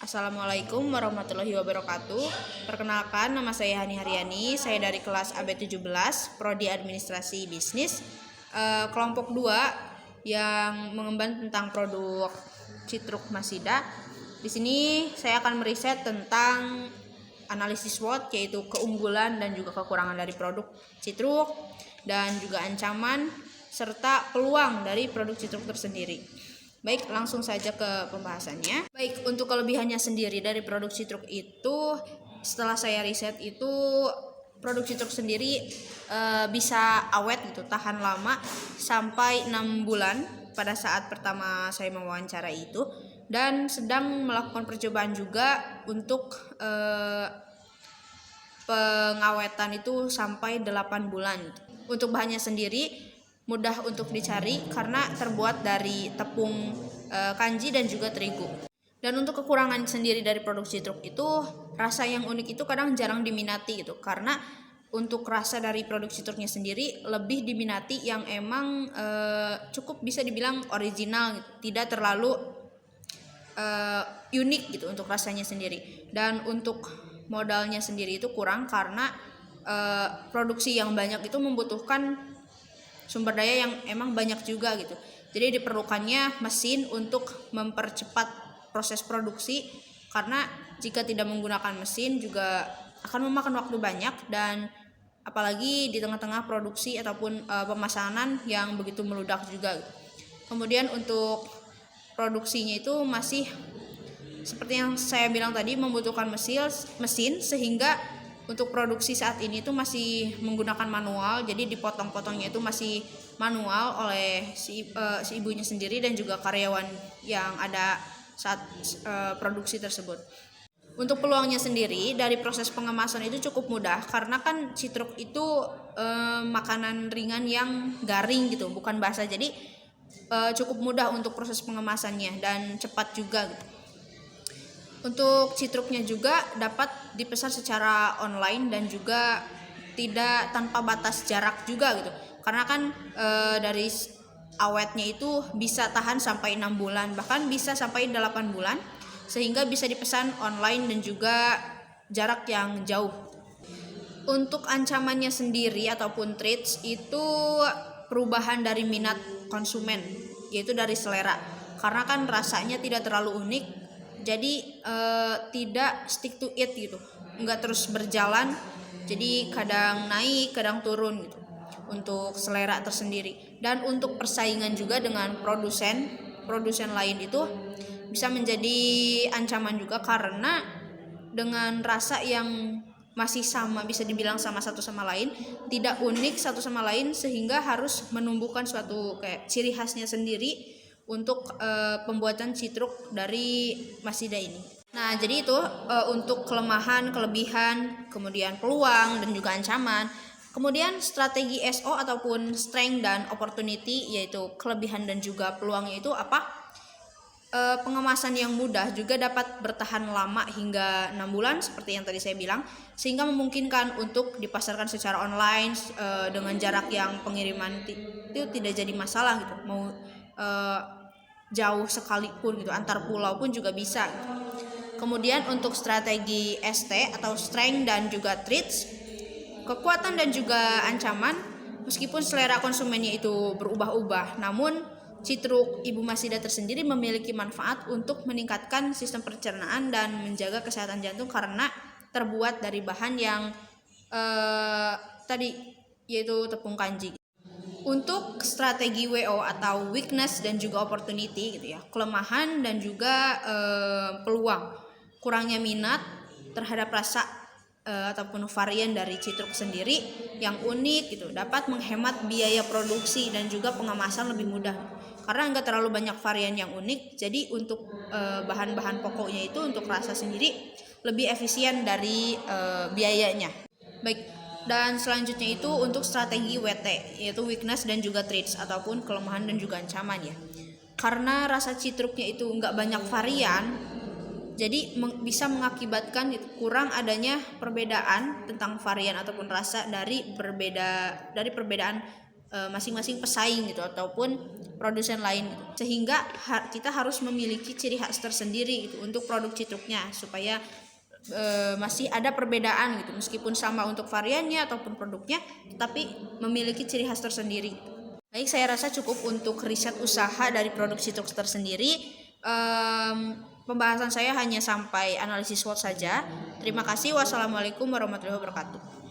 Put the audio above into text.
Assalamualaikum warahmatullahi wabarakatuh. Perkenalkan, nama saya Hani Haryani. Saya dari kelas AB17, Prodi Administrasi Bisnis, kelompok 2 yang mengemban tentang produk Citruk Masida. Di sini saya akan meriset tentang analisis SWOT, yaitu keunggulan dan juga kekurangan dari produk Citruk, dan juga ancaman serta peluang dari produk Citruk tersendiri. Baik, langsung saja ke pembahasannya. Baik, untuk kelebihannya sendiri dari produk Citruk itu, setelah saya riset itu, produk Citruk sendiri bisa awet gitu, tahan lama sampai 6 bulan pada saat pertama saya mewawancara itu, dan sedang melakukan percobaan juga untuk pengawetan itu sampai 8 bulan. Untuk bahannya sendiri mudah untuk dicari karena terbuat dari tepung kanji dan juga terigu. Dan untuk kekurangan sendiri dari produk Citruk itu, rasa yang unik itu kadang jarang diminati gitu, karena untuk rasa dari produk Citruknya sendiri lebih diminati yang emang cukup bisa dibilang original gitu, tidak terlalu unik gitu untuk rasanya sendiri. Dan untuk modalnya sendiri itu kurang karena produksi yang banyak itu membutuhkan sumber daya yang emang banyak juga gitu. Jadi diperlukannya mesin untuk mempercepat proses produksi, karena jika tidak menggunakan mesin juga akan memakan waktu banyak, dan apalagi di tengah-tengah produksi ataupun pemesanan yang begitu meludak juga gitu. Kemudian untuk produksinya itu masih seperti yang saya bilang tadi, membutuhkan mesin sehingga untuk produksi saat ini itu masih menggunakan manual. Jadi dipotong-potongnya itu masih manual oleh si ibunya sendiri dan juga karyawan yang ada saat produksi tersebut. Untuk peluangnya sendiri dari proses pengemasan itu cukup mudah, karena kan Citruk itu makanan ringan yang garing gitu, bukan basah. Jadi cukup mudah untuk proses pengemasannya dan cepat juga gitu. Untuk Citruknya juga dapat dipesan secara online dan juga tidak tanpa batas jarak juga gitu. Karena kan dari awetnya itu bisa tahan sampai 6 bulan, bahkan bisa sampai 8 bulan, sehingga bisa dipesan online dan juga jarak yang jauh. Untuk ancamannya sendiri ataupun threats itu perubahan dari minat konsumen, yaitu dari selera. Karena kan rasanya tidak terlalu unik, jadi tidak stick to it gitu, nggak terus berjalan, jadi kadang naik kadang turun gitu untuk selera tersendiri. Dan untuk persaingan juga dengan produsen lain itu bisa menjadi ancaman juga, karena dengan rasa yang masih sama, bisa dibilang sama satu sama lain, tidak unik satu sama lain, sehingga harus menumbuhkan suatu kayak ciri khasnya sendiri untuk pembuatan Citruk dari Masida ini. Nah, jadi itu untuk kelemahan, kelebihan, kemudian peluang dan juga ancaman. Kemudian strategi SO ataupun strength dan opportunity, yaitu kelebihan dan juga peluangnya itu apa? Pengemasan yang mudah juga dapat bertahan lama hingga 6 bulan seperti yang tadi saya bilang, sehingga memungkinkan untuk dipasarkan secara online dengan jarak yang pengiriman itu tidak jadi masalah gitu. Mau jauh sekalipun gitu, antar pulau pun juga bisa. Kemudian untuk strategi ST atau strength dan juga threats, kekuatan dan juga ancaman, meskipun selera konsumennya itu berubah-ubah, namun Citruk Ibu Masida tersendiri memiliki manfaat untuk meningkatkan sistem pencernaan dan menjaga kesehatan jantung, karena terbuat dari bahan yang tadi, yaitu tepung kanji. Untuk strategi WO atau weakness dan juga opportunity gitu ya, kelemahan dan juga peluang, kurangnya minat terhadap rasa ataupun varian dari Citruk sendiri yang unik gitu, dapat menghemat biaya produksi dan juga pengemasan lebih mudah, karena enggak terlalu banyak varian yang unik. Jadi untuk bahan-bahan pokoknya itu untuk rasa sendiri lebih efisien dari biayanya. Baik, dan selanjutnya itu untuk strategi WT, yaitu weakness dan juga threats ataupun kelemahan dan juga ancaman ya. Karena rasa Citruknya itu enggak banyak varian, jadi bisa mengakibatkan kurang adanya perbedaan tentang varian ataupun rasa dari perbedaan masing-masing pesaing gitu ataupun produsen lain gitu. Sehingga kita harus memiliki ciri khas tersendiri gitu untuk produk citruknya supaya masih ada perbedaan gitu, meskipun sama untuk variannya ataupun produknya, tapi memiliki ciri khas tersendiri. Baik, saya rasa cukup untuk riset usaha dari produk citruk tersendiri. Pembahasan saya hanya sampai analisis SWOT saja. Terima kasih. Wassalamualaikum warahmatullahi wabarakatuh.